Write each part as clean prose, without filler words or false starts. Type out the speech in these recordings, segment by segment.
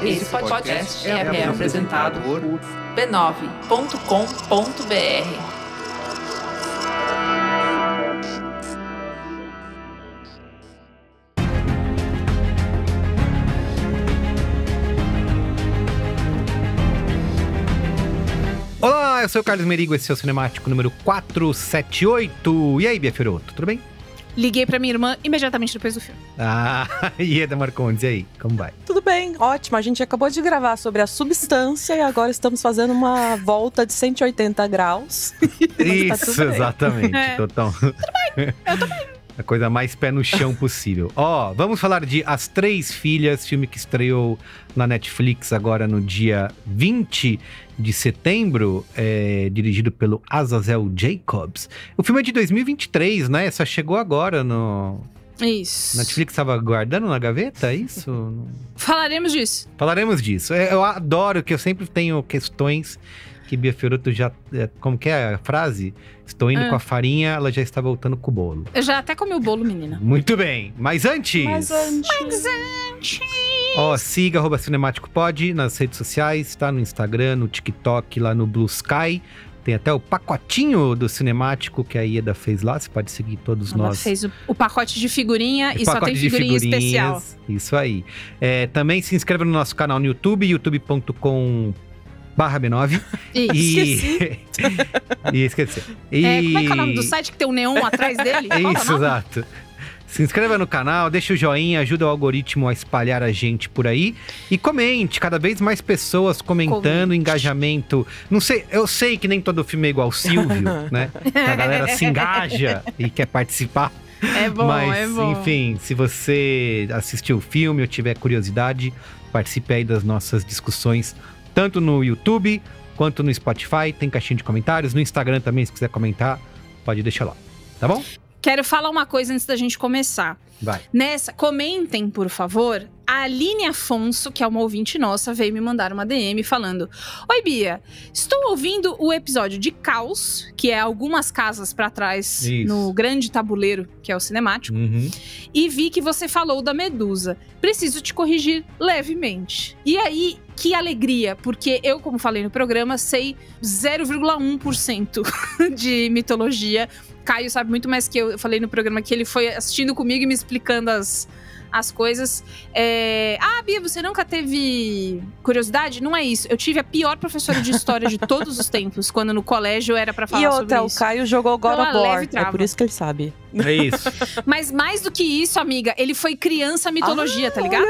Esse podcast é apresentado por b9.com.br. Olá, eu sou o Carlos Merigo, esse é o Cinemático número 478. E aí, Bia Fiorotto, tudo bem? Liguei pra minha irmã imediatamente depois do filme. Ieda Marcondes, e aí, como vai? Tudo bem, ótimo. A gente acabou de gravar sobre a substância e agora estamos fazendo uma volta de 180 graus. Isso, tá exatamente. Tudo bem, eu tô bem. A coisa mais pé no chão possível. Vamos falar de As Três Filhas, filme que estreou na Netflix agora no dia 20 de setembro, dirigido pelo Azazel Jacobs. O filme é de 2023, né? Só chegou agora no... Isso. Netflix estava guardando na gaveta, é isso? Falaremos disso. Falaremos disso. Eu adoro que eu sempre tenho questões que Bia Fiorotto já... Como que é a frase? Estou indo com a farinha, ela já está voltando com o bolo. Eu já até comi o bolo, menina. Muito bem. Mas antes... Siga @cinemáticopod nas redes sociais, tá? No Instagram, no TikTok, lá no Blue Sky. Tem até o pacotinho do Cinemático que a Ieda fez lá. Você pode seguir todos nós. Ela fez o pacote de figurinha e só tem figurinha especial. Isso aí. Também se inscreva no nosso canal no YouTube, youtube.com/B9. Esqueci. Como é que é o nome do site que tem um neon atrás dele? Isso, exato. Se inscreva no canal, deixa o joinha, ajuda o algoritmo a espalhar a gente por aí. E comente, cada vez mais pessoas comentando, engajamento. Não sei, eu sei que nem todo filme é igual Silvio, né? A galera se engaja e quer participar. É bom, mas, enfim, se você assistiu o filme ou tiver curiosidade, participe aí das nossas discussões, tanto no YouTube quanto no Spotify. Tem caixinha de comentários. No Instagram também, se quiser comentar, pode deixar lá. Tá bom? Quero falar uma coisa antes da gente começar. Vai. Comentem, por favor. A Aline Afonso, que é uma ouvinte nossa, veio me mandar uma DM falando: Oi, Bia, estou ouvindo o episódio de Caos, que é algumas casas pra trás, no grande tabuleiro, que é o Cinemático, e vi que você falou da Medusa. Preciso te corrigir levemente. E aí, que alegria, porque eu, como falei no programa, sei 0,1% de mitologia. Caio sabe muito mais que eu falei no programa, que ele foi assistindo comigo e me explicando as coisas. Bia, você nunca teve curiosidade? Não é isso. Eu tive a pior professora de história de todos os tempos, quando no colégio era pra falar sobre isso. O Caio jogou God of War, é por isso que ele sabe. É isso. Mas mais do que isso, amiga, ele foi criança mitologia, tá ligado?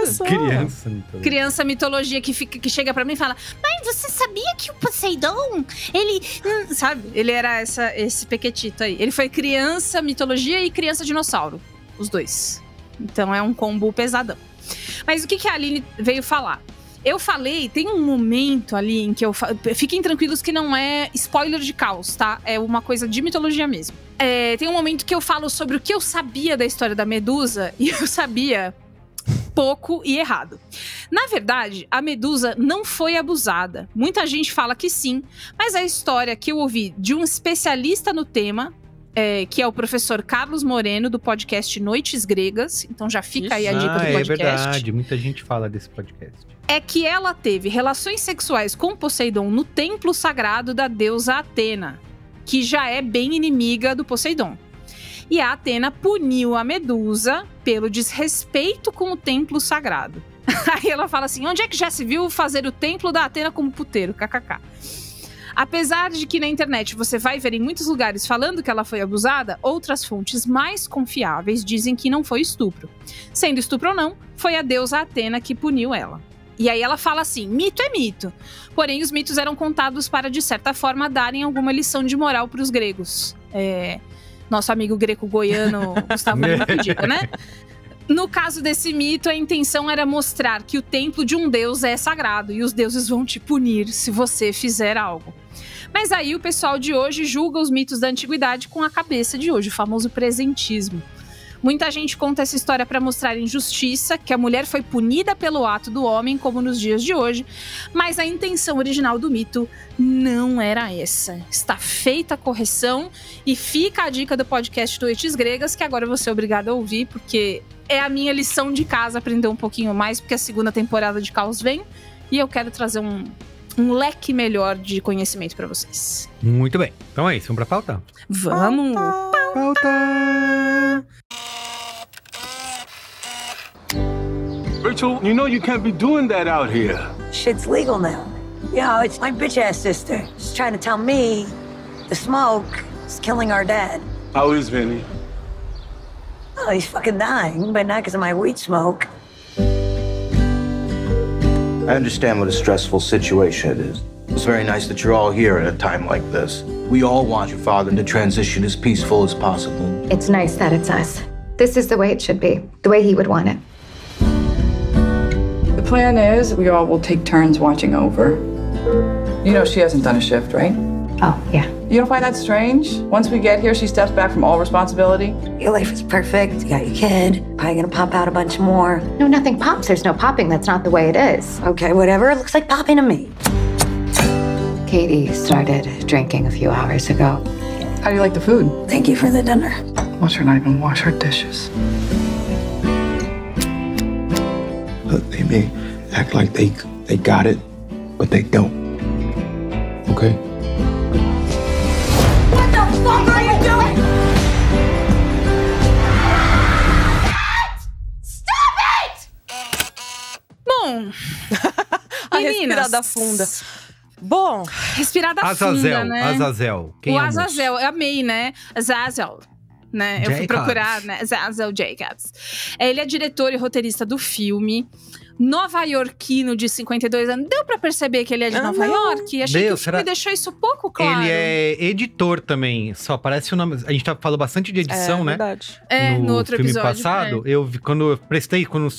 Criança mitologia que chega pra mim e fala: Mãe, você sabia que o Poseidon, ele... sabe? Ele era esse pequetito aí. Ele foi criança mitologia e criança dinossauro. Os dois. Então é um combo pesadão. Mas o que a Aline veio falar? Eu falei, tem um momento ali em que eu falo... Fiquem tranquilos que não é spoiler de Caos, tá? É uma coisa de mitologia mesmo. Tem um momento que eu falo sobre o que eu sabia da história da Medusa, e eu sabia pouco e errado. Na verdade, a Medusa não foi abusada. Muita gente fala que sim, mas a história que eu ouvi de um especialista no tema... que é o professor Carlos Moreno, do podcast Noites Gregas. Então já fica aí a dica do podcast. É verdade, muita gente fala desse podcast. É que ela teve relações sexuais com Poseidon no templo sagrado da deusa Atena, que já é bem inimiga do Poseidon. E a Atena puniu a Medusa pelo desrespeito com o templo sagrado. Aí ela fala assim: onde é que já se viu fazer o templo da Atena como puteiro? KKK. Apesar de que na internet você vai ver em muitos lugares falando que ela foi abusada, outras fontes mais confiáveis dizem que não foi estupro. Sendo estupro ou não, foi a deusa Atena que puniu ela. E aí ela fala assim: mito é mito. Porém, os mitos eram contados para, de certa forma, darem alguma lição de moral para os gregos. Nosso amigo greco-goiano Gustavo Lima que diga, né? No caso desse mito, a intenção era mostrar que o templo de um deus é sagrado e os deuses vão te punir se você fizer algo. Mas aí o pessoal de hoje julga os mitos da antiguidade com a cabeça de hoje, o famoso presentismo. Muita gente conta essa história para mostrar injustiça, que a mulher foi punida pelo ato do homem, como nos dias de hoje, mas a intenção original do mito não era essa. Está feita a correção e fica a dica do podcast Noites Gregas, que agora eu vou ser obrigada a ouvir, porque é a minha lição de casa, aprender um pouquinho mais, porque a segunda temporada de Caos vem. E eu quero trazer um leque melhor de conhecimento pra vocês. Muito bem. Então é isso, vamos pra pauta? Vamos! Pauta! Rachel, you know you can't be doing that out here. Shit's legal now. You know, it's my bitch-ass sister. She's trying to tell me the smoke is killing our dad. How is Vinny? Oh, he's fucking dying, but not because of my weed smoke. I understand what a stressful situation it is. It's very nice that you're all here at a time like this. We all want your father to transition as peaceful as possible. It's nice that it's us. This is the way it should be, the way he would want it. The plan is we all will take turns watching over. You know she hasn't done a shift, right? Oh, yeah. You don't find that strange? Once we get here, she steps back from all responsibility? Your life is perfect. You got your kid. Probably gonna pop out a bunch more. No, nothing pops. There's no popping. That's not the way it is. Okay, whatever. It looks like popping to me. Katie started drinking a few hours ago. How do you like the food? Thank you for the dinner. Watch her not even wash her dishes. Look, they may act like they got it, but they don't. Okay? What the fuck are you doing? Bom, A meninas, respirada funda. Bom, respirada funda, né? Azazel. Quem o é a moça? Azazel, eu amei, né? Azazel. Né? Eu fui Jacobs. procurar, né? Azazel Jacobs. Ele é diretor e roteirista do filme. Nova-iorquino de 52 anos. Deu pra perceber que ele é de Nova York? Achei que o filme deixou isso pouco claro. Ele é editor também, só aparece o nome. A gente falou bastante de edição, né? Verdade. No outro filme episódio. passado, eu vi, quando eu prestei, quando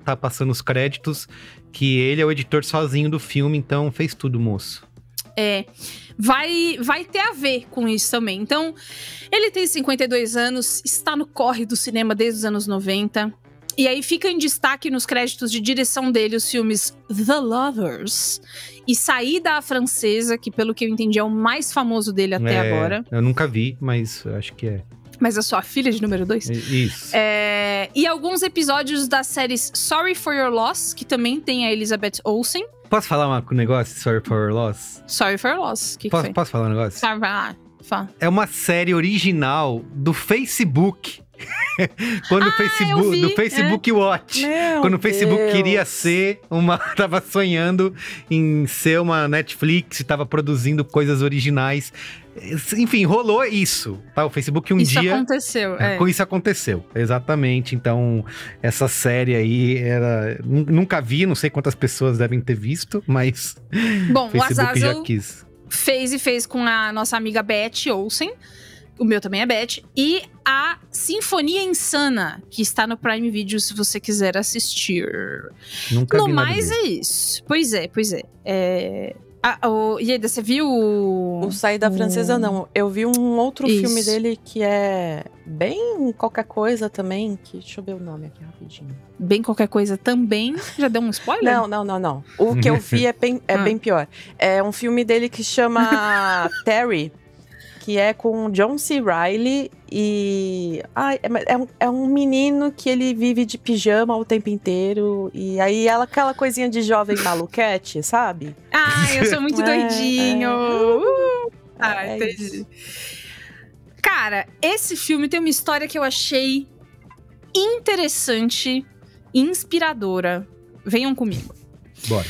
tá passando os créditos, que ele é o editor sozinho do filme, então fez tudo, moço. Vai ter a ver com isso também. Então, ele tem 52 anos, está no corre do cinema desde os anos 90. E aí fica em destaque nos créditos de direção dele os filmes The Lovers e Saída à Francesa, que pelo que eu entendi é o mais famoso dele até agora. Eu nunca vi, mas acho que é. Mas a sua filha de número 2? Isso. E alguns episódios das séries Sorry for Your Loss, que também tem a Elizabeth Olsen. Posso falar um negócio? Sorry for Your Loss? Sorry for Your Loss. Que foi? Posso falar um negócio? Vai lá. Fala. É uma série original do Facebook. Quando do Facebook Watch. Meu Quando o Facebook Deus. queria ser tava sonhando em ser uma Netflix, tava produzindo coisas originais. Enfim, rolou isso, tá? O Facebook Isso aconteceu, Isso aconteceu, exatamente. Então, essa série aí nunca vi, não sei quantas pessoas devem ter visto, mas Bom, o Facebook o Azazel já quis. fez com a nossa amiga Beth Olsen. O meu também é Beth. E a Sinfonia Insana, que está no Prime Video, se você quiser assistir. Nunca vi nada mais dele. é isso. Pois é. E aí, você viu o Saída Francesa não. Eu vi um outro Isso. filme dele que é bem qualquer coisa também. Deixa eu ver o nome aqui rapidinho. Bem qualquer coisa também? Já deu um spoiler? Não. O que eu vi é bem pior. É um filme dele que chama Terry. Que é com John C. Reilly e... é um menino que ele vive de pijama o tempo inteiro. E aí aquela coisinha de jovem maluquete, sabe? Eu sou muito doidinho. Entendi. Cara, esse filme tem uma história que eu achei interessante, inspiradora. Venham comigo. Bora.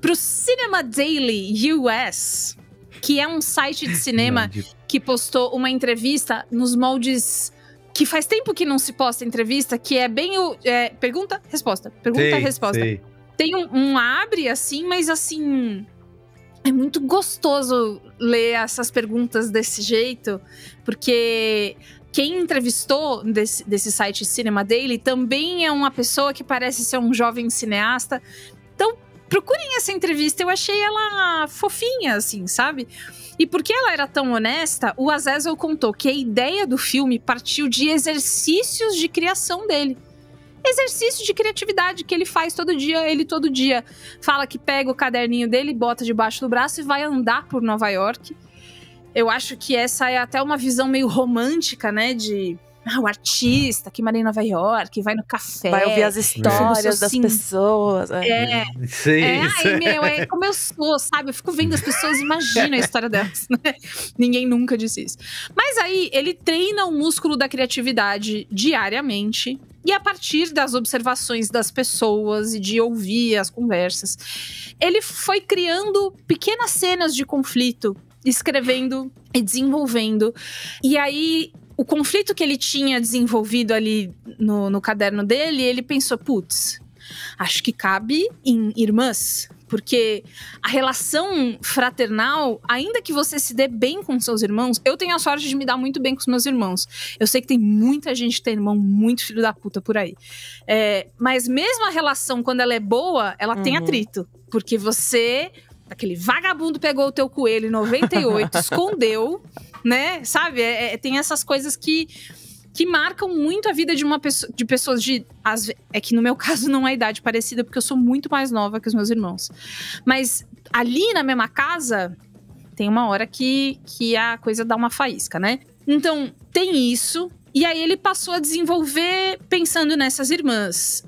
Pro Cinema Daily US... que é um site de cinema que postou uma entrevista nos moldes que faz tempo que não se posta entrevista, que é bem o... pergunta, resposta. Pergunta, resposta. Sei. Tem um abre assim, mas assim... é muito gostoso ler essas perguntas desse jeito, porque quem entrevistou desse site Cinema Daily também é uma pessoa que parece ser um jovem cineasta. Então, procurem essa entrevista, eu achei ela fofinha, assim, sabe? E porque ela era tão honesta, o Azazel contou que a ideia do filme partiu de exercícios de criação dele. Exercício de criatividade que ele faz todo dia. Ele todo dia fala que pega o caderninho dele, bota debaixo do braço e vai andar por Nova York. Eu acho que essa é até uma visão meio romântica, né? o artista que mora em Nova York, vai no café. Vai ouvir as histórias das pessoas. Como eu sou, sabe? Eu fico vendo as pessoas, imagina a história delas, né? Ninguém nunca disse isso. Mas aí, ele treina o músculo da criatividade diariamente. E a partir das observações das pessoas e de ouvir as conversas, ele foi criando pequenas cenas de conflito, escrevendo e desenvolvendo. E aí, o conflito que ele tinha desenvolvido ali no caderno dele, ele pensou, putz, acho que cabe em irmãs. Porque a relação fraternal, ainda que você se dê bem com seus irmãos, eu tenho a sorte de me dar muito bem com os meus irmãos. Eu sei que tem muita gente que tem irmão muito filho da puta por aí. Mas mesmo a relação, quando ela é boa, ela tem atrito. Porque você, aquele vagabundo pegou o teu coelho em 98, escondeu, né? Sabe? Tem essas coisas que marcam muito a vida de uma pessoa, de pessoas é que no meu caso não é idade parecida, porque eu sou muito mais nova que os meus irmãos. Mas ali na mesma casa, tem uma hora que a coisa dá uma faísca, né? Então, tem isso. E aí ele passou a desenvolver pensando nessas irmãs.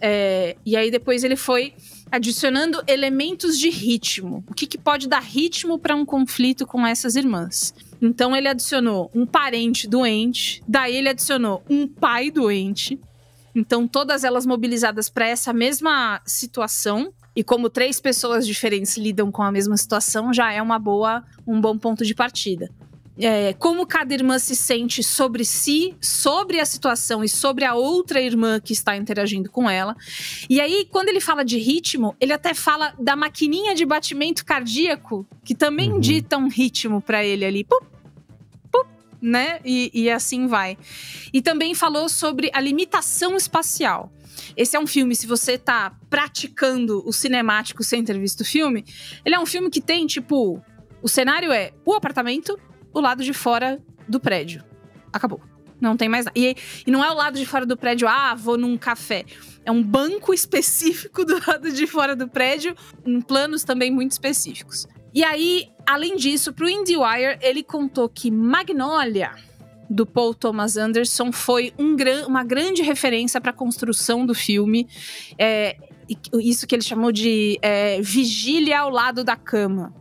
E aí depois ele foi adicionando elementos de ritmo. O que pode dar ritmo para um conflito com essas irmãs? Então ele adicionou um parente doente, daí ele adicionou um pai doente. Então todas elas mobilizadas para essa mesma situação. E como 3 pessoas diferentes lidam com a mesma situação, já é um bom ponto de partida. Como cada irmã se sente sobre si, sobre a situação e sobre a outra irmã que está interagindo com ela. E aí, quando ele fala de ritmo, ele até fala da maquininha de batimento cardíaco, que também dita um ritmo para ele ali. Pup, pup, né? E assim vai. E também falou sobre a limitação espacial. Esse é um filme, se você tá praticando o cinemático sem ter visto o filme, ele é um filme que tem, tipo, o cenário é o apartamento, o lado de fora do prédio. Acabou. Não tem mais nada. E não é o lado de fora do prédio, vou num café. É um banco específico do lado de fora do prédio, em planos também muito específicos. E aí, além disso, pro IndieWire, ele contou que Magnolia, do Paul Thomas Anderson, foi uma grande referência para a construção do filme. Isso que ele chamou de vigília ao lado da cama.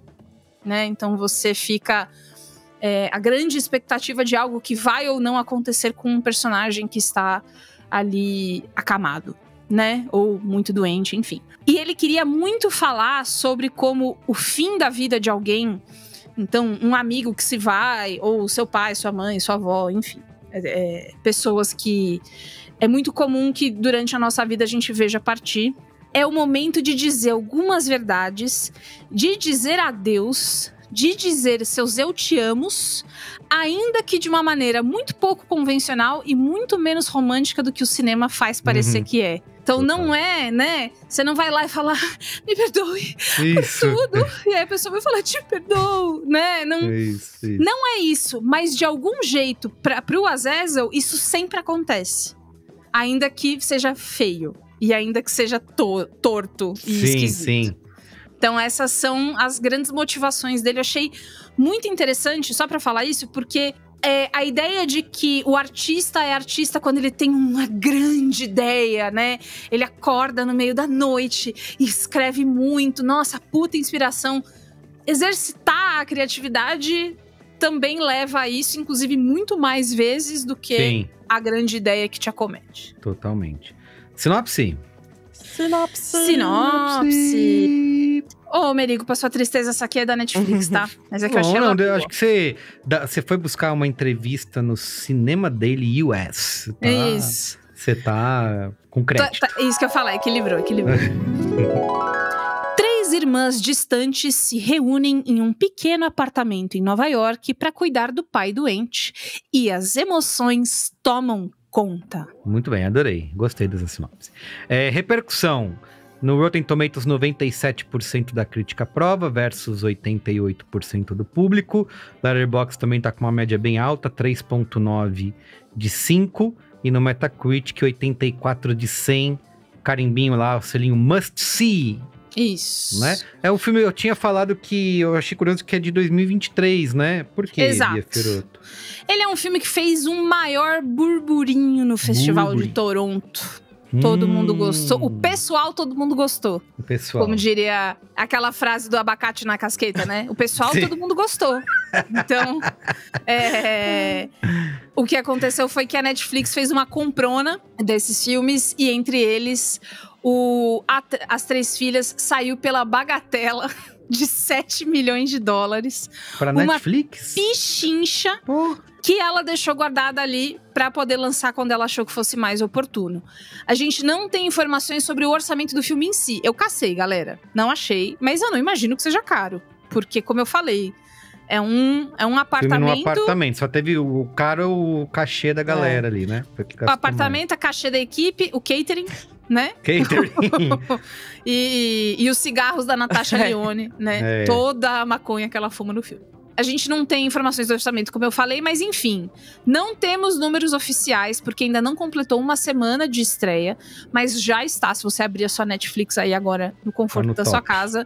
Né? Então você fica... a grande expectativa de algo que vai ou não acontecer com um personagem que está ali acamado, né? Ou muito doente, enfim. E ele queria muito falar sobre como o fim da vida de alguém, então um amigo que se vai, ou seu pai, sua mãe, sua avó, enfim. Pessoas que é muito comum que durante a nossa vida a gente veja partir. É o momento de dizer algumas verdades, de dizer adeus, de dizer seus eu te amos, ainda que de uma maneira muito pouco convencional e muito menos romântica do que o cinema faz parecer que é. Então não é, né? Você não vai lá e falar, me perdoe por tudo. E aí a pessoa vai falar, te perdoo, né? Não, isso. Não é isso, mas de algum jeito, pro Azazel, isso sempre acontece. Ainda que seja feio. E ainda que seja torto e esquisito. Sim. Então essas são as grandes motivações dele. Eu achei muito interessante, só pra falar isso, porque a ideia de que o artista é artista quando ele tem uma grande ideia, né? Ele acorda no meio da noite e escreve muito. Nossa, puta inspiração. Exercitar a criatividade também leva a isso, inclusive muito mais vezes do que a grande ideia que te acomete. Totalmente. Sinopse. Ô, Merigo, pra sua tristeza, essa aqui é da Netflix, tá? Mas é que eu achei eu acho que você foi buscar uma entrevista no Cinema Daily US. Tá? Isso. Você tá com crédito. Isso que eu falei, equilibrou. 3 irmãs distantes se reúnem em um pequeno apartamento em Nova York para cuidar do pai doente. E as emoções tomam conta. Muito bem, adorei. Gostei dessa sinopse. Repercussão. No Rotten Tomatoes, 97% da crítica aprova versus 88% do público. Letterboxd também tá com uma média bem alta, 3.9 de 5. E no Metacritic, 84 de 100. Carimbinho lá, o selinho Must See. Isso. Né? É um filme, eu tinha falado que eu achei curioso que é de 2023, né? Por quê, Exato. Bia Fiorotto? Ele é um filme que fez um maior burburinho no Festival de Toronto. Todo mundo gostou. O pessoal, todo mundo gostou. O pessoal. Como diria aquela frase do abacate na casqueta, né? O pessoal, Sim. todo mundo gostou. Então, o que aconteceu foi que a Netflix fez uma comprona desses filmes. E entre eles, As Três Filhas saiu pela bagatela de $7 milhões. Pra uma Netflix? Pichincha que ela deixou guardada ali para poder lançar quando ela achou que fosse mais oportuno. A gente não tem informações sobre o orçamento do filme em si. Eu cacei, galera. Não achei, mas eu não imagino que seja caro. Porque, como eu falei, é um apartamento... Filme num apartamento. Só teve o cachê da galera ali, né? O apartamento, a cachê da equipe, o catering, né? Catering. e os cigarros da Natasha Lyonne, né? Toda a maconha que ela fuma no filme. A gente não tem informações do orçamento, como eu falei, mas enfim. Não temos números oficiais, porque ainda não completou uma semana de estreia. Mas já está, se você abrir a sua Netflix aí agora, no conforto da sua casa,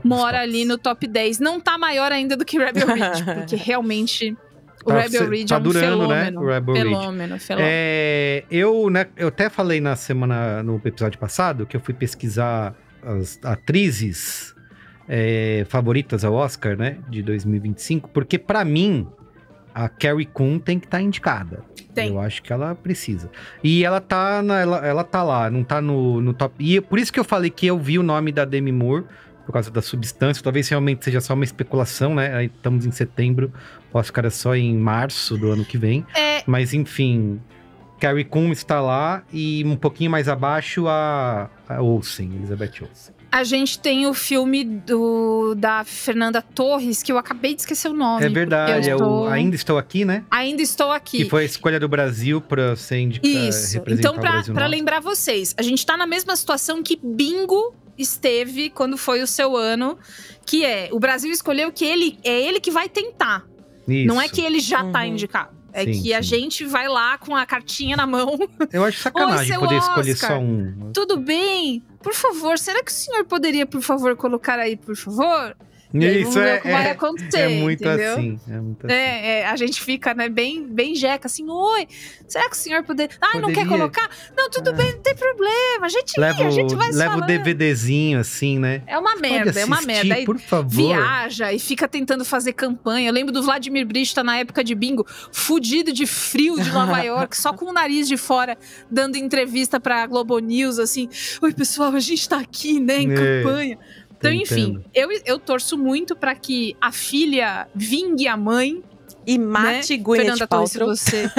mora ali no top 10. Não tá maior ainda do que Rebel Ridge, porque realmente o Rebel Ridge é um durando, fenômeno. Né? O Rebel Fenômeno. Eu até falei no episódio passado, que eu fui pesquisar as atrizes... favoritas ao Oscar, né, de 2025, porque pra mim a Carrie Coon tem que estar indicada. Eu acho que ela precisa. E ela tá lá, não tá no top. E por isso que eu falei que eu vi o nome da Demi Moore, por causa da substância. Talvez realmente seja só uma especulação, né? Aí estamos em setembro, o Oscar é só em março do ano que vem. Mas enfim, Carrie Coon está lá e um pouquinho mais abaixo a Olsen, Elizabeth Olsen. A gente tem o filme da Fernanda Torres, que eu acabei de esquecer o nome. É verdade, Ainda Estou Aqui, né? Ainda Estou Aqui. Que foi a escolha do Brasil para ser indicado. Isso. Então, para lembrar vocês, a gente tá na mesma situação que Bingo esteve quando foi o seu ano, que o Brasil escolheu que ele que vai tentar. Isso. Não é que ele já tá indicado. A gente vai lá com a cartinha na mão. Eu acho sacanagem poder escolher só um. Tudo bem? Por favor, será que o senhor poderia, por favor, colocar aí, por favor? Isso vai acontecer, é muito entendeu? assim. A gente fica, né, bem jeca, assim, oi, será que o senhor poderia... não quer colocar? Não, tudo bem, não tem problema, a gente vai se leva falando. o DVDzinho, assim, né? É uma merda, é uma merda. Aí por favor. Viaja e fica tentando fazer campanha. Eu lembro do Vladimir Brista na época de Bingo, fudido de frio de Nova York, só com o nariz de fora, dando entrevista pra Globo News, assim, oi, pessoal, a gente tá aqui, né, em campanha. Então, enfim, eu torço muito pra que a filha vingue a mãe e mate Gwyneth Paltrow. Você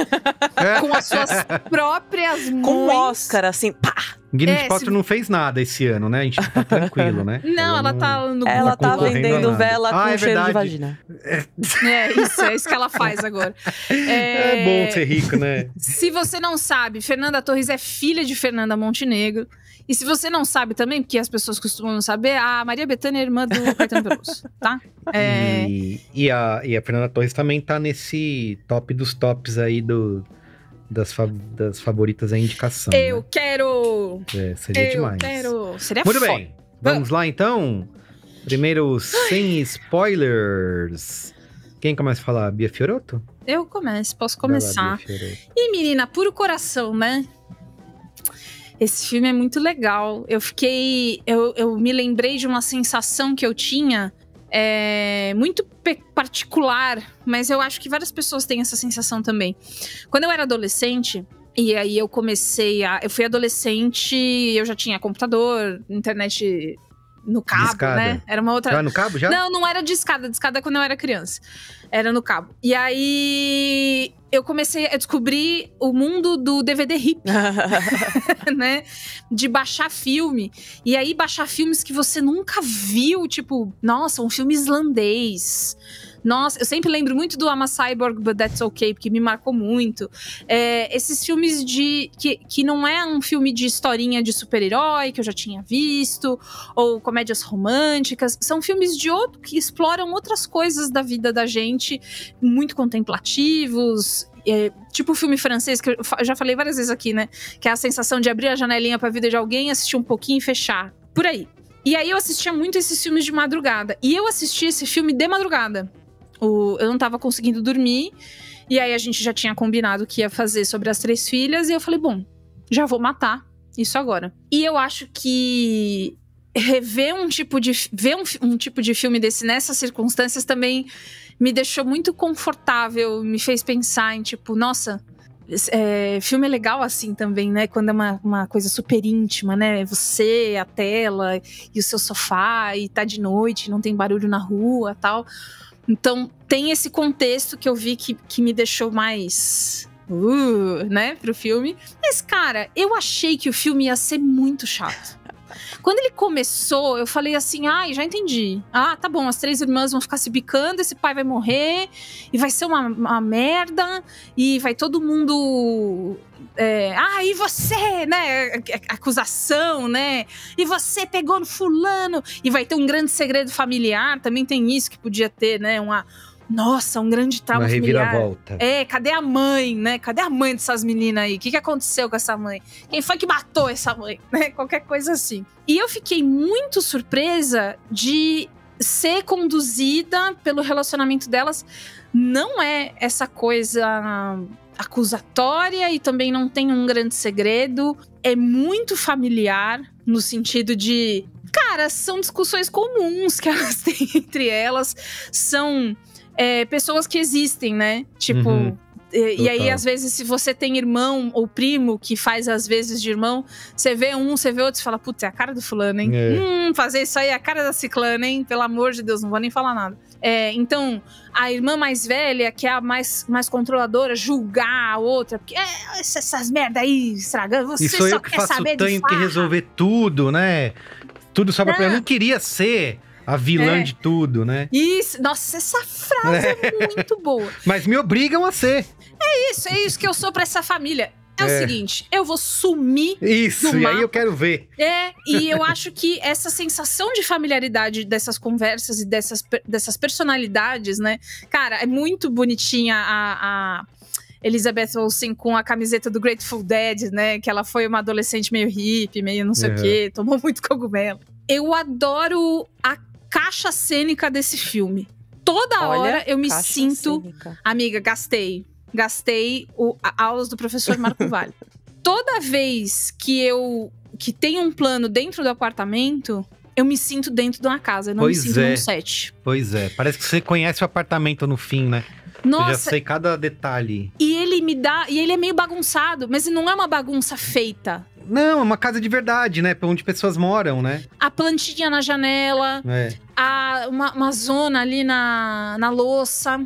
com as suas próprias mãos. Com o Oscar, assim, pá! Gwyneth Paltrow não fez nada esse ano, né? A gente tá tranquilo, né? Não, ela tá no Ela tá vendendo vela com cheiro de vagina. É isso que ela faz agora. É bom ser rico, né? Se você não sabe, Fernanda Torres é filha de Fernanda Montenegro. E se você não sabe também, porque as pessoas costumam não saber, a Maria Bethânia é irmã do Caetano Veloso, tá? E a Fernanda Torres também tá nesse top dos tops aí das favoritas à indicação. Eu quero! Seria demais. Seria muito foda. bem, vamos lá então? Primeiro, sem spoilers. Quem começa a falar? Bia Fiorotto? Eu começo, posso começar. E menina, puro coração, né? Esse filme é muito legal. Eu me lembrei de uma sensação que eu tinha muito particular, mas eu acho que várias pessoas têm essa sensação também. Quando eu era adolescente, e aí eu fui adolescente, eu já tinha computador, internet no cabo, discada. Né? Era uma outra... Já no cabo, já? Não era discada quando eu era criança. Era no cabo. E aí eu comecei a descobrir o mundo do DVD RIP, né? De baixar filme. E aí baixar filmes que você nunca viu, tipo, nossa, um filme islandês. Nossa, eu sempre lembro muito do I'm a Cyborg, But That's Okay, porque me marcou muito. Esses filmes que não é um filme de historinha de super-herói, que eu já tinha visto, ou comédias românticas. São filmes que exploram outras coisas da vida da gente, muito contemplativos. Tipo o filme francês, que eu já falei várias vezes aqui, né? Que é a sensação de abrir a janelinha pra vida de alguém, assistir um pouquinho e fechar. Por aí. E aí eu assistia muito esses filmes de madrugada. E eu assisti esse filme de madrugada. Eu não tava conseguindo dormir. E aí a gente já tinha combinado que ia fazer sobre as 3 filhas. E eu falei, bom, já vou matar isso agora. E eu acho que rever um tipo de filme desse nessas circunstâncias também me deixou muito confortável, me fez pensar em tipo, nossa, filme é legal assim também, né? Quando é uma coisa super íntima, né? Você, a tela e o seu sofá e tá de noite, não tem barulho na rua e tal. Então tem esse contexto que eu vi que me deixou mais... né, pro filme. Mas, cara, eu achei que o filme ia ser muito chato. Quando ele começou, eu falei assim, ai, já entendi. Ah, tá bom, as 3 irmãs vão ficar se bicando, esse pai vai morrer, e vai ser uma merda, e vai todo mundo... e você, né? Acusação, né? E você pegou no fulano. E vai ter um grande segredo familiar, também tem isso que podia ter, né? Nossa, um grande trauma familiar. Reviravolta. Cadê a mãe, né? Cadê a mãe dessas meninas aí? O que aconteceu com essa mãe? Quem foi que matou essa mãe? Né? Qualquer coisa assim. E eu fiquei muito surpresa de ser conduzida pelo relacionamento delas. Não é essa coisa acusatória e também não tem um grande segredo. É muito familiar, no sentido de... Cara, são discussões comuns que elas têm entre elas. São... pessoas que existem, né? Tipo, e aí, às vezes, se você tem irmão ou primo que faz às vezes de irmão, você vê outro, você fala, putz, é a cara do fulano, hein? Fazer isso aí é a cara da ciclana, hein? Pelo amor de Deus, não vou nem falar nada. Então, a irmã mais velha, que é a mais controladora, julgar a outra, porque essas merda aí estragando, você só eu que quer saber de tenho que resolver tudo, né? Tudo sobra pra eu não queria ser a vilã de tudo, né? Isso, nossa, essa frase é muito boa. Mas me obrigam a ser. É isso que eu sou pra essa família. É o seguinte, eu vou sumir isso, do e mapa. aí eu quero ver. E eu acho que essa sensação de familiaridade dessas conversas e dessas personalidades, né? Cara, é muito bonitinha a Elizabeth Olsen com a camiseta do Grateful Dead, né? Que ela foi uma adolescente meio hippie, meio não sei o quê, tomou muito cogumelo. Eu adoro a caixa cênica desse filme. Toda hora eu me sinto... Cênica. Amiga, gastei aulas do professor Marco Vale. Toda vez que tem um plano dentro do apartamento, eu me sinto dentro de uma casa, eu não me sinto num set. Pois é, parece que você conhece o apartamento no fim, né? Nossa, eu já sei cada detalhe. E ele é meio bagunçado, mas não é uma bagunça feita. Não, é uma casa de verdade, né? Onde pessoas moram, né? A plantinha na janela, uma zona ali na louça,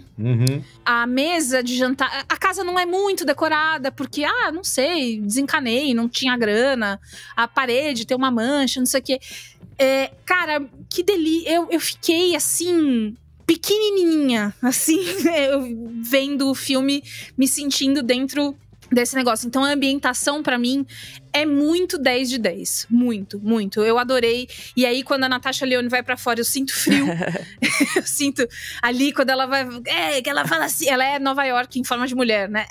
a mesa de jantar. A casa não é muito decorada, porque, não sei, desencanei, não tinha grana. A parede tem uma mancha, não sei o quê. Cara, que delícia. Eu fiquei, assim... pequenininha, assim, vendo o filme, me sentindo dentro desse negócio. Então, a ambientação, pra mim, é muito 10 de 10. Muito, muito. Eu adorei. E aí, quando a Natasha Lyonne vai pra fora, eu sinto frio. Eu sinto ali, quando ela vai... que ela fala assim... Ela é Nova York em forma de mulher, né?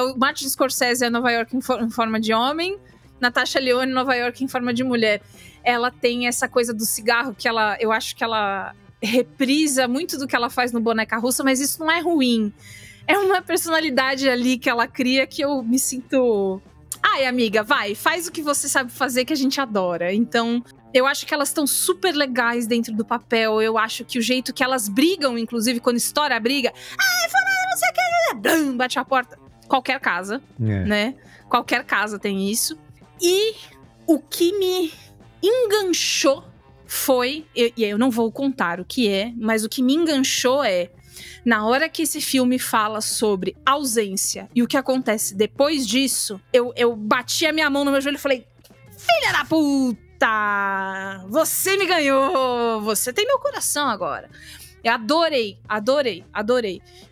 O Martin Scorsese é Nova York em forma de homem. Natasha Lyonne, Nova York em forma de mulher. Ela tem essa coisa do cigarro que eu acho que ela reprisa muito do que ela faz no Boneca Russa, mas isso não é ruim. É uma personalidade ali que ela cria que eu me sinto... Ai, amiga, vai, faz o que você sabe fazer que a gente adora. Então, eu acho que elas estão super legais dentro do papel. Eu acho que o jeito que elas brigam, inclusive, quando estoura a briga... não sei o que... Bate a porta. Qualquer casa, né? Qualquer casa tem isso. E o que me enganchou foi... E eu não vou contar o que é, mas o que me enganchou é... Na hora que esse filme fala sobre ausência e o que acontece depois disso, eu bati a minha mão no meu joelho e falei... Filha da puta! Você me ganhou! Você tem meu coração agora. Eu adorei.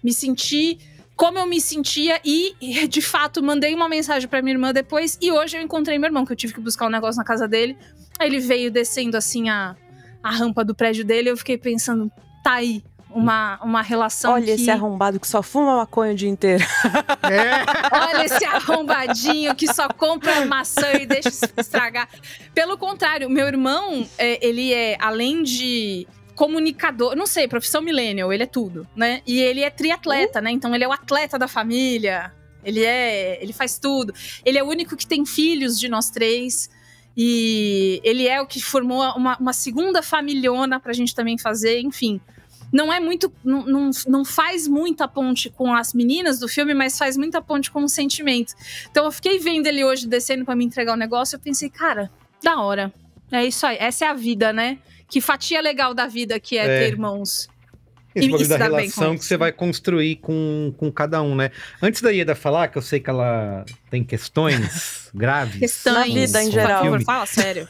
Me senti... como eu me sentia e, de fato, mandei uma mensagem pra minha irmã depois. E hoje eu encontrei meu irmão, que eu tive que buscar um negócio na casa dele. Aí ele veio descendo, assim, a rampa do prédio dele. Eu fiquei pensando, tá aí, uma relação Olha esse arrombado que só fuma maconha o dia inteiro. Olha esse arrombadinho que só compra maçã e deixa estragar. Pelo contrário, meu irmão, ele é, além de comunicador, não sei, profissão millennial, ele é tudo, né? E ele é triatleta, né? Então ele é o atleta da família, ele faz tudo. Ele é o único que tem filhos de nós três. E ele é o que formou uma segunda familhona pra gente também fazer, enfim. Não é muito. Não faz muita ponte com as meninas do filme, mas faz muita ponte com o sentimento. Então eu fiquei vendo ele hoje descendo pra me entregar o negócio. Eu pensei, cara, da hora. É isso aí. Essa é a vida, né? Que fatia legal da vida que é ter irmãos. Esse bagulho da relação que você vai construir com cada um, né? Antes da Ieda falar, que eu sei que ela tem questões graves. Questões. Na vida em geral. Por favor, fala sério.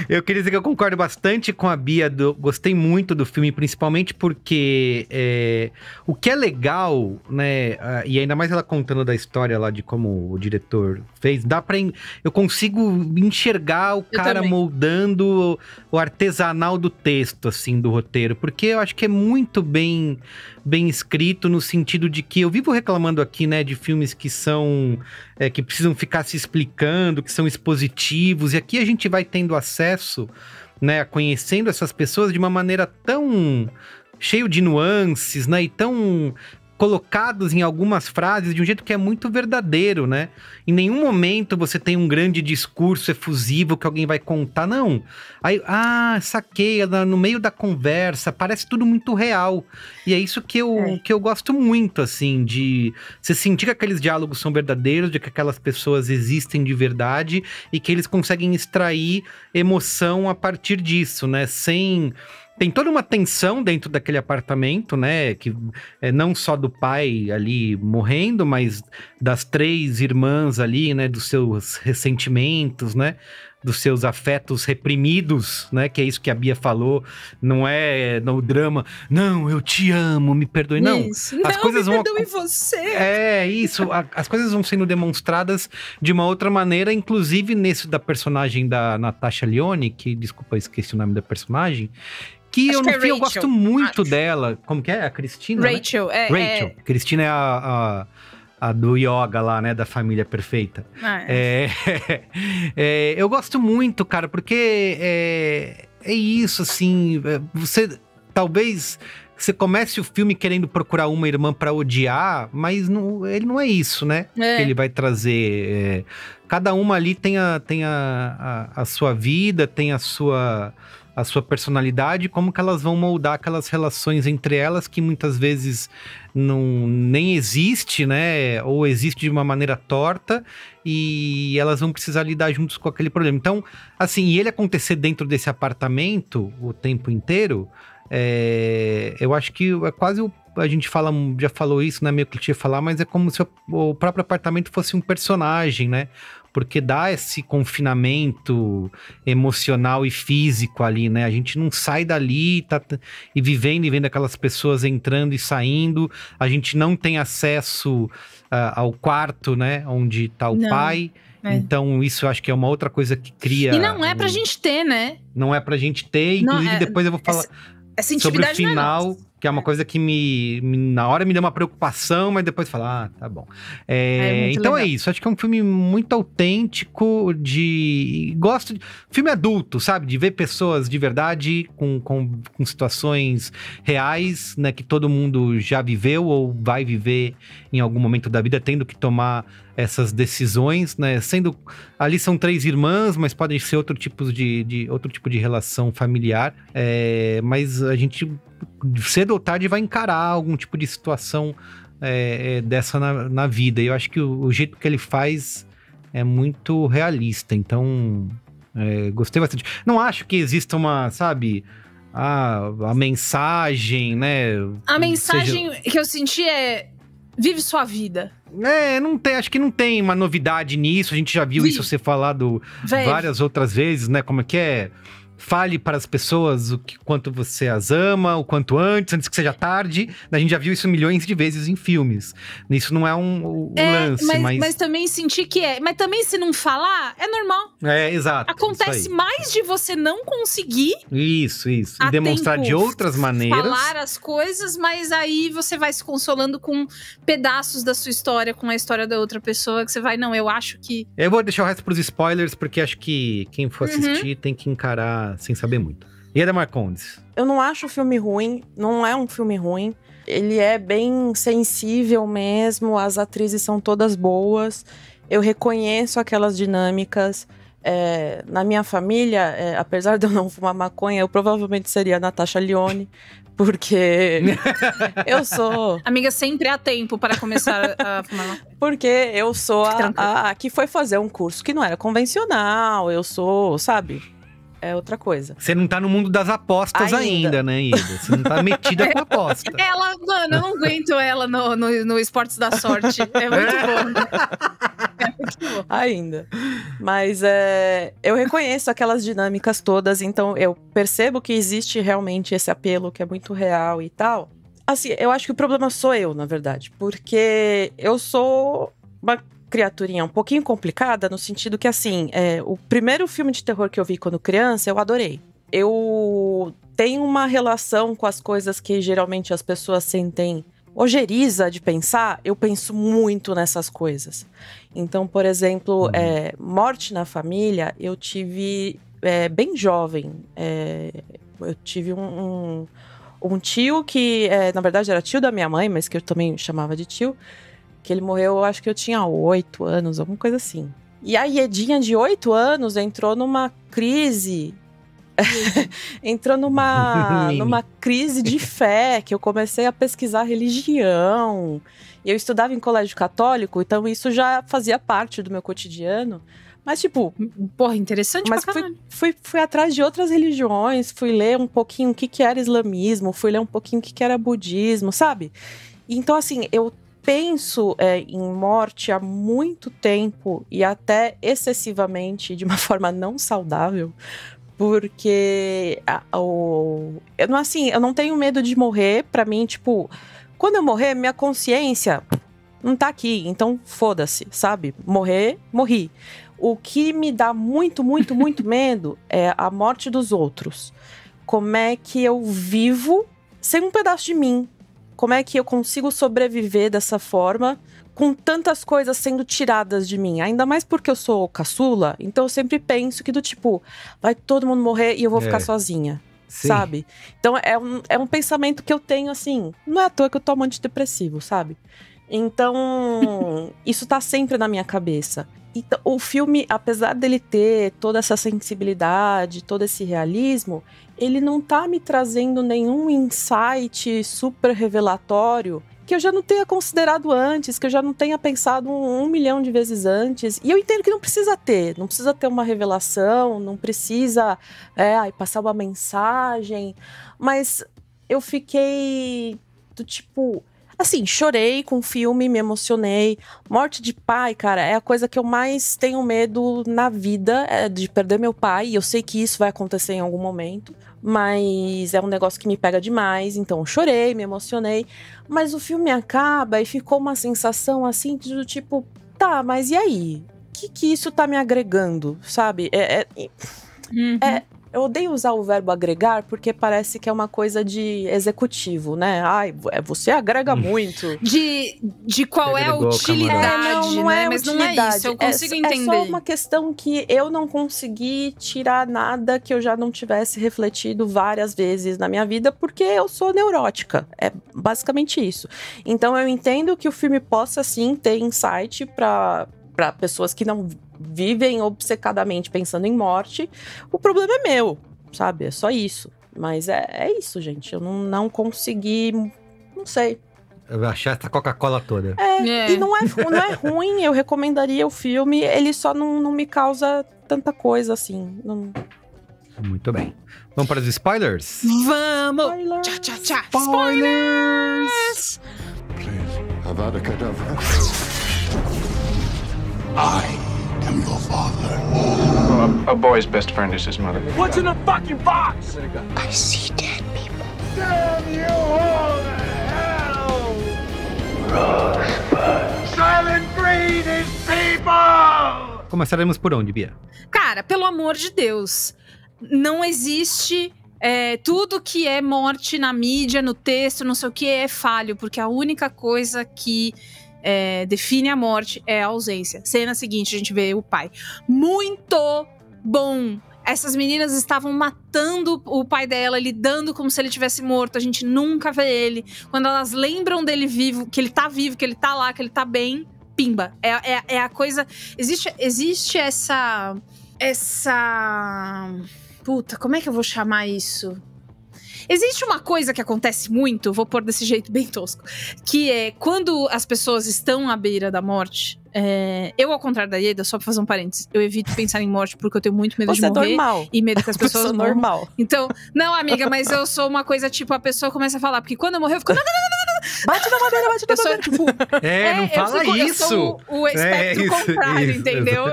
Eu queria dizer que eu concordo bastante com a Bia, gostei muito do filme, principalmente porque o que é legal, né, e ainda mais ela contando da história lá de como o diretor fez, eu consigo enxergar o cara moldando o artesanal do texto, assim, do roteiro, porque eu acho que é muito bem escrito no sentido de que eu vivo reclamando aqui, né, de filmes que são que precisam ficar se explicando, que são expositivos, e aqui a gente vai tendo acesso, né, conhecendo essas pessoas de uma maneira tão cheio de nuances, né, e tão colocados em algumas frases de um jeito que é muito verdadeiro, né? Em nenhum momento você tem um grande discurso efusivo que alguém vai contar, não. Aí, saquei, no meio da conversa, parece tudo muito real. E é isso que eu gosto muito, assim, de você sentir que aqueles diálogos são verdadeiros, de que aquelas pessoas existem de verdade e que eles conseguem extrair emoção a partir disso, né? Tem toda uma tensão dentro daquele apartamento, né? Que é não só do pai ali morrendo, mas das 3 irmãs ali, né? Dos seus ressentimentos, né? Dos seus afetos reprimidos, né? Que é isso que a Bia falou. Não é no drama, não, eu te amo, me perdoe. Não, isso. As coisas me perdoe você. É, isso. As coisas vão sendo demonstradas de uma outra maneira, inclusive nesse da personagem da Natasha Lyonne, que, desculpa, esqueci o nome da personagem, que eu gosto muito dela. Como que é? A Cristina? Rachel, né? Rachel. Cristina é a do yoga lá, né? Da família perfeita. Eu gosto muito, cara, porque é isso, assim. Talvez você comece o filme querendo procurar uma irmã pra odiar, mas ele não é isso, né? Que ele vai trazer. Cada uma ali tem a sua vida, tem a sua personalidade, como que elas vão moldar aquelas relações entre elas que muitas vezes nem existe, né? Ou existe de uma maneira torta e elas vão precisar lidar juntos com aquele problema. Então, assim, e ele acontecer dentro desse apartamento o tempo inteiro, eu acho que é quase a gente já falou isso, né? Meio clichê falar, mas é como se o próprio apartamento fosse um personagem, né? Porque dá esse confinamento emocional e físico ali, né? A gente não sai dali e vendo aquelas pessoas entrando e saindo. A gente não tem acesso ao quarto, né? Onde tá o pai. Então, isso eu acho que é uma outra coisa que cria... E não é pra gente ter, né? Não é pra gente ter. Inclusive, depois eu vou falar sobre o final... Que é uma coisa que na hora me deu uma preocupação, mas depois fala, tá bom. Então legal. É isso, acho que é um filme muito autêntico, gosto de filme adulto, sabe? De ver pessoas de verdade, com situações reais, né? Que todo mundo já viveu ou vai viver em algum momento da vida, tendo que tomar essas decisões, né? Ali são 3 irmãs, mas podem ser outro tipo de relação familiar. Mas a gente cedo ou tarde vai encarar algum tipo de situação dessa na vida. E eu acho que o jeito que ele faz é muito realista. Então, gostei bastante. Não acho que exista uma, sabe... a mensagem, né? A mensagem que eu senti vive sua vida. Não tem, acho que não tem uma novidade nisso. A gente já viu isso ser falado várias outras vezes, né? Como é que é? fale para as pessoas quanto você as ama, o quanto antes que seja tarde. A gente já viu isso milhões de vezes em filmes. Isso não é um lance, mas também senti que é. Mas também se não falar, é normal. Exato. Acontece mais de você não conseguir. Isso. E demonstrar de outras maneiras. Falar as coisas, mas aí você vai se consolando com pedaços da sua história, com a história da outra pessoa, que você vai, não, eu acho que... Eu vou deixar o resto pros spoilers, porque acho que quem for assistir tem que encarar sem saber muito. E Eda Marcondes? Eu não acho o filme ruim, não é um filme ruim. Ele é bem sensível mesmo, as atrizes são todas boas. Eu reconheço aquelas dinâmicas. Na minha família, apesar de eu não fumar maconha, eu provavelmente seria a Natasha Lyonne, porque eu sou... Amiga, sempre há tempo para começar a fumar maconha. Porque eu sou a que foi fazer um curso que não era convencional, eu sou, sabe... É outra coisa. Você não tá no mundo das apostas ainda, né, Ida? Você não tá metida com aposta. Ela, mano, eu não aguento ela no Esportes da Sorte. É muito bom. Ainda. Mas eu reconheço aquelas dinâmicas todas, então eu percebo que existe realmente esse apelo que é muito real e tal. Assim, eu acho que o problema sou eu, na verdade. Porque eu sou uma criaturinha um pouquinho complicada, no sentido que, assim, o primeiro filme de terror que eu vi quando criança, eu adorei. Eu tenho uma relação com as coisas que geralmente as pessoas sentem ojeriza de pensar, eu penso muito nessas coisas. Então, por exemplo, morte na família, eu tive bem jovem. Eu tive um tio que, na verdade, era tio da minha mãe, mas que eu também chamava de tio, que ele morreu, eu acho que eu tinha 8 anos, alguma coisa assim. E a Iedinha de 8 anos entrou numa crise... entrou numa crise de fé, que eu comecei a pesquisar religião. E eu estudava em colégio católico, então isso já fazia parte do meu cotidiano. Mas, tipo... Porra, interessante mas pra caralho. Fui atrás de outras religiões, fui ler um pouquinho o que era islamismo, fui ler um pouquinho o que era budismo, sabe? Então, assim, eu penso em morte há muito tempo e até excessivamente, de uma forma não saudável, porque eu não tenho medo de morrer. Pra mim, tipo, quando eu morrer, minha consciência não tá aqui, então foda-se, sabe? Morrer, morri. O que me dá muito, muito, muito medo é a morte dos outros. Como é que eu vivo sem um pedaço de mim? Como é que eu consigo sobreviver dessa forma, com tantas coisas sendo tiradas de mim? Ainda mais porque eu sou caçula, então eu sempre penso que do tipo, vai todo mundo morrer e eu vou ficar sozinha, sabe? Então é um pensamento que eu tenho, assim, não é à toa que eu tomo antidepressivo, sabe? Então, isso tá sempre na minha cabeça. Então, o filme, apesar dele ter toda essa sensibilidade, todo esse realismo, ele não tá me trazendo nenhum insight super revelatório que eu já não tenha considerado antes, que eu já não tenha pensado 1 milhão de vezes antes. E eu entendo que não precisa ter uma revelação, não precisa passar uma mensagem, mas eu fiquei do tipo... Assim, chorei com o filme, me emocionei. Morte de pai, cara, é a coisa que eu mais tenho medo na vida, de perder meu pai. E eu sei que isso vai acontecer em algum momento, mas é um negócio que me pega demais. Então eu chorei, me emocionei. Mas o filme acaba e ficou uma sensação assim, do tipo... Tá, mas e aí? O que isso tá me agregando, sabe? Eu odeio usar o verbo agregar porque parece que é uma coisa de executivo, né? Ai, você agrega muito. De qual é a utilidade, não né? É mas utilidade. Não é isso, eu consigo entender. É só uma questão que eu não consegui tirar nada que eu já não tivesse refletido várias vezes na minha vida, porque eu sou neurótica. É basicamente isso. Então eu entendo que o filme possa, sim, ter insight para pessoas que não vivem obcecadamente pensando em morte. O problema é meu, sabe? É só isso. Mas é isso, gente. Eu não consegui... Não sei. Eu vou achar essa Coca-Cola toda. E não é ruim. Eu recomendaria o filme. Ele só não me causa tanta coisa, assim. Não... Muito bem. Vamos para os spoilers? Vamos! Spoilers. Tchá, tchá, tchá. Spoilers! Please, Avada Kedavra. I am Well, a boy's best friend is his mother. What's in the fucking box? I see dead people. Damn you all to hell! Rosebud. Silent Breed is people! Começaremos por onde, Bia? Cara, pelo amor de Deus, não existe tudo que é morte na mídia, no texto, não sei o que, é falho, porque a única coisa que define a morte é a ausência. Cena seguinte, a gente vê o pai. Muito bom! Essas meninas estavam matando o pai dela, lidando como se ele tivesse morto. A gente nunca vê ele. Quando elas lembram dele vivo, que ele tá vivo, que ele tá lá, que ele tá bem, pimba. É a coisa... Existe essa... Puta, como é que eu vou chamar isso? Existe uma coisa que acontece muito, vou pôr desse jeito bem tosco, que é quando as pessoas estão à beira da morte. Eu, ao contrário da Ieda, só pra fazer um parênteses, eu evito pensar em morte porque eu tenho muito medo de morrer. Normal. E medo que as pessoas morram. Normal. Então, não, amiga, mas eu sou uma coisa tipo, a pessoa começa a falar, porque quando eu morrer eu fico... Bate na madeira, bate na madeira. Tipo, não fala isso. Eu sou o espectro contrário, isso, entendeu?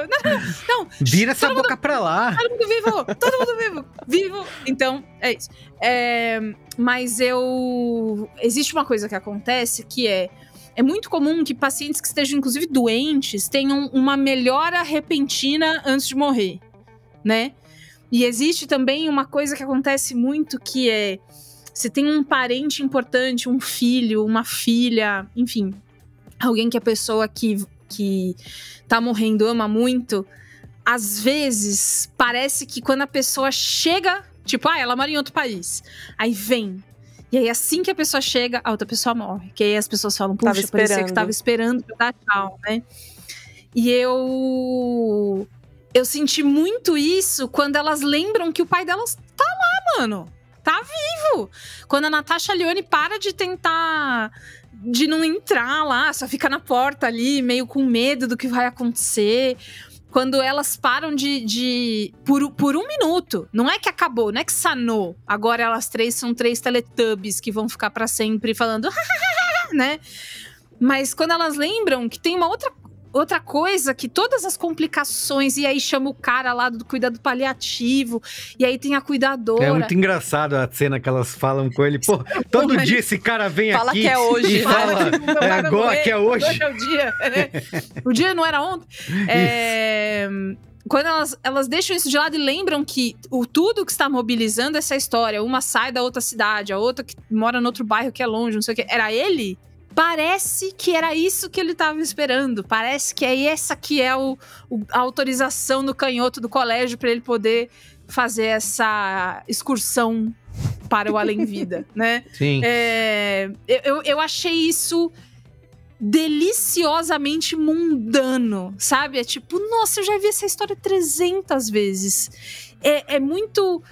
Não, vira essa boca pra lá. Todo mundo vivo. Então, é isso. Mas existe uma coisa que acontece que é muito comum que pacientes que estejam, inclusive, doentes, tenham uma melhora repentina antes de morrer, né? E existe também uma coisa que acontece muito que é... Você tem um parente importante, um filho, uma filha, enfim, alguém que a pessoa que tá morrendo ama muito, às vezes parece que quando a pessoa chega, tipo, ela mora em outro país, aí vem. E aí assim que a pessoa chega, a outra pessoa morre. Que aí as pessoas falam, puxa, parecia que tava esperando pra dar tchau, né? E eu senti muito isso quando elas lembram que o pai delas tá lá, mano. Tá vivo! Quando a Natasha Lyonne para de tentar... de não entrar lá, só fica na porta ali, meio com medo do que vai acontecer. Quando elas param por um minuto. Não é que acabou, não é que sanou. Agora elas três são 3 Teletubbies que vão ficar pra sempre falando... né? Mas quando elas lembram que tem uma outra coisa, que todas as complicações, e aí chama o cara lá do cuidado paliativo, e aí tem a cuidadora. É muito engraçado a cena que elas falam com ele. Pô, todo dia esse cara vem fala aqui que é hoje. e fala, agora que é hoje. Hoje é o dia. O dia não era ontem. Quando elas deixam isso de lado e lembram que tudo que está mobilizando essa história, uma sai da outra cidade, a outra que mora no outro bairro que é longe, não sei o que, era ele... Parece que era isso que ele estava esperando. Parece que é essa que é a autorização do canhoto do colégio para ele poder fazer essa excursão para o além-vida, né? Sim. Eu achei isso deliciosamente mundano, sabe? É tipo, nossa, eu já vi essa história 300 vezes. É muito...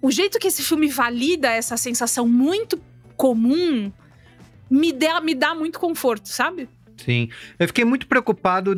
o jeito que esse filme valida essa sensação muito comum... Me dá muito conforto, sabe? Sim. Eu fiquei muito preocupado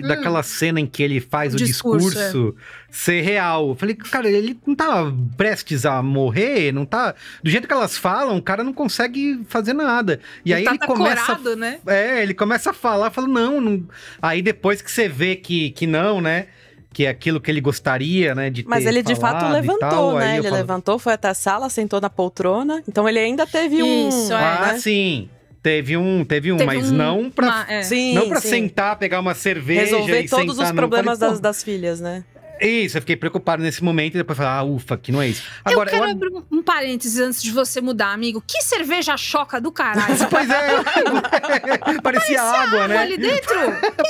daquela cena em que ele faz o discurso ser real. Eu falei, cara, ele não tá prestes a morrer, não tá... Do jeito que elas falam, o cara não consegue fazer nada. E aí ele começa... né? Ele começa a falar, fala, não... Aí depois que você vê que não, né? Que é aquilo que ele gostaria, né, de ter Mas ele de fato levantou, tal, né? Ele levantou, foi até a sala, sentou na poltrona. Então ele ainda teve Isso, né? sim. Teve um, mas não pra, não pra sentar, pegar uma cerveja resolver e todos sentar, os problemas falei, das filhas, né? Isso, eu fiquei preocupado nesse momento e depois falei, ufa, que não é isso. Agora, eu quero abrir um parênteses antes de você mudar, amigo. Que cerveja choca do caralho. Pois é, parecia água, né? Ali dentro?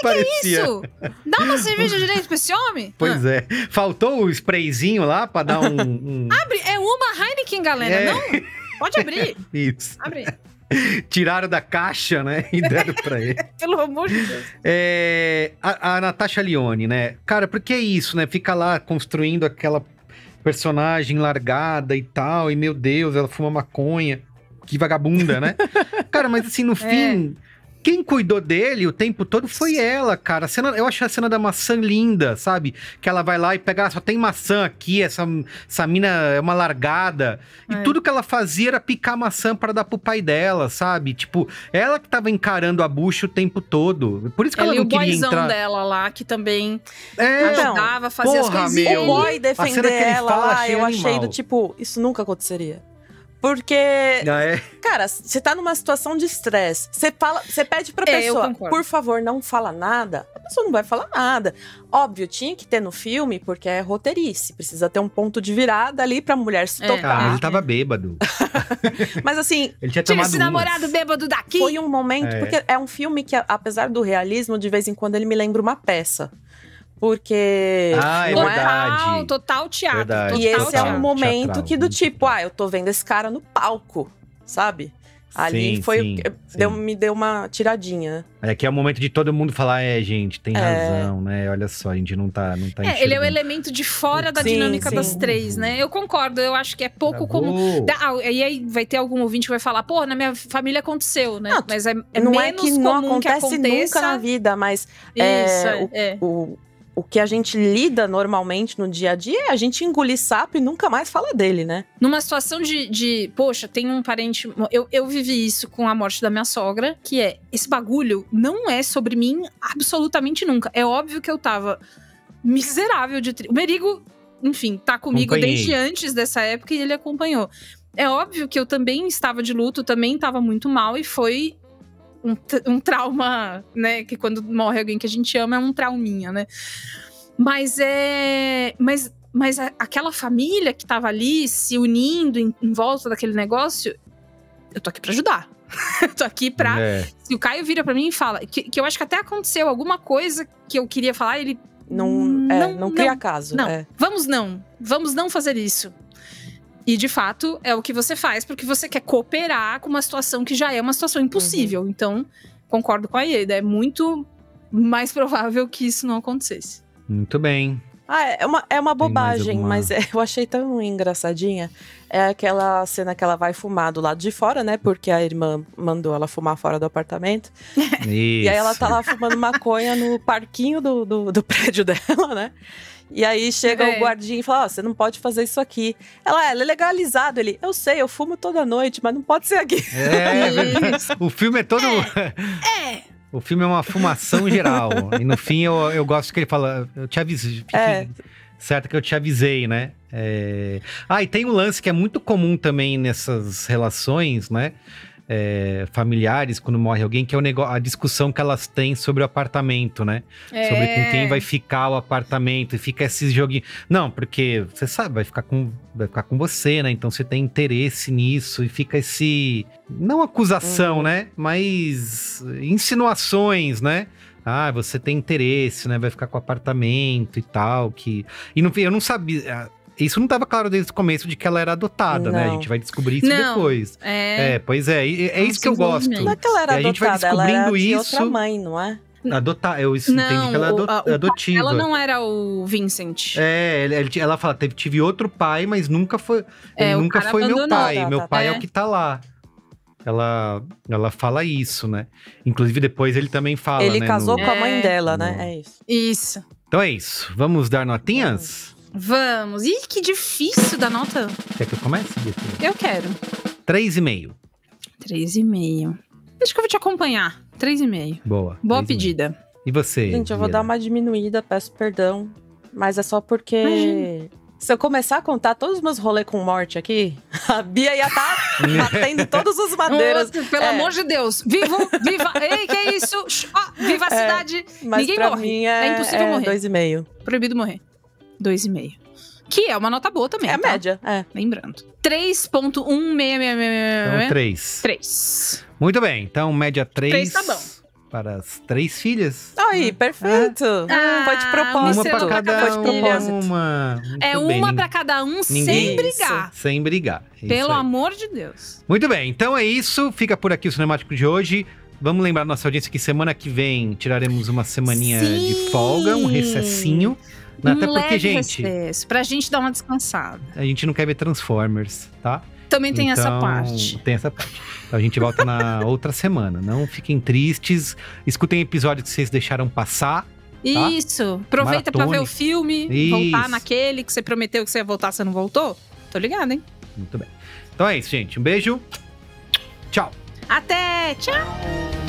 Que é isso? Dá uma cerveja direito pra esse homem? Pois é. Faltou o sprayzinho lá pra dar um... Abre, é uma Heineken, galera, não? Pode abrir. Isso. Abre. Tiraram da caixa, né? E deram pra ele. Pelo amor de Deus. A Natasha Lyonne, né? Cara, porque é isso, né? Fica lá construindo aquela personagem largada e tal. E, meu Deus, ela fuma maconha. Que vagabunda, né? Cara, mas assim, no fim... quem cuidou dele o tempo todo foi ela, cara. Eu acho a cena da maçã linda, sabe? Que ela vai lá e pega, só tem maçã aqui, essa mina é uma largada. E tudo que ela fazia era picar maçã para dar pro pai dela, sabe? Tipo, ela que tava encarando a bucha o tempo todo. Por isso que ela não queria entrar. E o boyzão dela lá, que também ajudava a fazer as coisinhas. O boy defender ela lá, eu achei do tipo, isso nunca aconteceria. Porque, cara, você tá numa situação de estresse. Você pede pra pessoa, por favor, não fala nada. A pessoa não vai falar nada. Óbvio, tinha que ter no filme, porque é roteirice. Precisa ter um ponto de virada ali pra mulher se tocar. Mas ele tava bêbado. Mas assim, ele tinha tomado esse namorado bêbado daqui. Foi um momento, porque é um filme que, apesar do realismo, de vez em quando ele me lembra uma peça. Porque total teatro. Verdade. E esse é um momento que do tipo, eu tô vendo esse cara no palco, sabe? Ali me deu uma tiradinha. É que é o momento de todo mundo falar, gente, tem razão, né? Olha só, a gente não tá ele é o elemento de fora da dinâmica das três, né? Eu concordo, eu acho que é pouco comum. E aí vai ter algum ouvinte que vai falar, pô, na minha família aconteceu, né? Não, mas é não menos é que não comum acontece que aconteça nunca na vida, mas o que a gente lida normalmente no dia a dia é a gente engolir sapo e nunca mais fala dele, né? Numa situação poxa, tem um parente... Eu vivi isso com a morte da minha sogra, que esse bagulho não é sobre mim absolutamente nunca. É óbvio que eu tava miserável de... O Merigo, enfim, tá comigo desde antes dessa época e ele acompanhou. É óbvio que eu também estava de luto, também estava muito mal e foi... Um trauma, né? Que quando morre alguém que a gente ama é um trauminha, né? Mas aquela família que tava ali se unindo em volta daquele negócio, eu tô aqui pra ajudar. Eu tô aqui pra... Se o Caio vira pra mim e fala... Que eu acho que até aconteceu alguma coisa que eu queria falar, ele... Não cria caso. Não, vamos não fazer isso. E, de fato, é o que você faz porque você quer cooperar com uma situação que já é uma situação impossível. Então, concordo com a Ieda. É muito mais provável que isso não acontecesse. Muito bem. É uma bobagem, mas eu achei tão engraçadinha. É aquela cena que ela vai fumar do lado de fora, né? Porque a irmã mandou ela fumar fora do apartamento. Isso. E aí ela tá lá fumando maconha no parquinho do prédio dela, né? E aí chega o guardinha e fala, você não pode fazer isso aqui. Ela é legalizado. Ele, eu sei, eu fumo toda noite, mas não pode ser aqui. O filme é todo... O filme é uma fumação geral. E no fim, eu gosto que ele fala, eu te avisei. Certo que eu te avisei, né? E tem um lance que é muito comum também nessas relações, né? Familiares, quando morre alguém, que é a discussão que elas têm sobre o apartamento, né? Sobre com quem vai ficar o apartamento. E fica esses joguinhos. Não, porque você sabe, vai ficar com você, né? Então você tem interesse nisso. E fica não acusação, né? Mas insinuações, né? Você tem interesse, né? Vai ficar com o apartamento e tal. Eu não sabia... Isso não estava claro desde o começo de que ela era adotada, né? A gente vai descobrir isso depois. Pois é. É isso que eu gosto. Não é que ela era adotada, a gente vai descobrindo ela era de outra mãe, não é? Eu entendi que ela é adotiva. Ela não era o Vincent. Ela fala, tive outro pai, mas nunca foi. Ele nunca foi meu pai. Meu pai é o que tá lá. Ela fala isso, né? Inclusive, depois ele também fala, ele casou com a mãe dela, né? É isso. Isso. Então é isso. Vamos dar notinhas? Vamos. Ih, que difícil da nota. Quer que eu comece? Eu quero. 3,5. 3,5. Acho que eu vou te acompanhar. 3,5. Boa. Boa pedida. E você? Gente, eu vou dar uma diminuída, peço perdão. Mas é só porque... Se eu começar a contar todos os meus rolês com morte aqui, a Bia ia estar batendo todos os madeiras. Pelo amor de Deus. Viva! Ei, que é isso? Viva a cidade! Mas ninguém pra morre. Mim é impossível morrer. 2,5. Proibido morrer. 2,5. Que é uma nota boa também. É a média, Lembrando. 3.1666. Então, 3. 3. Muito bem. Então, média 3. 3 tá bom. Para as 3 filhas. Aí, perfeito. Foi de propósito. Uma para cada uma. Uma para cada um, sem brigar. Sem brigar. Pelo amor de Deus. Muito bem. Então é isso. Fica por aqui o Cinemático de hoje. Vamos lembrar nossa audiência que semana que vem tiraremos uma semaninha de folga, um recessinho. Até porque, gente... Recesso, pra gente dar uma descansada. A gente não quer ver Transformers, tá? Também tem essa Então, parte. Tem essa parte. Então a gente volta na outra semana. Não fiquem tristes. Escutem episódios que vocês deixaram passar. Tá? Isso. Aproveita pra ver o filme. Isso. Voltar naquele que você prometeu que você ia voltar, você não voltou. Tô ligado, hein? Muito bem. Então é isso, gente. Um beijo. Tchau. Até! Tchau!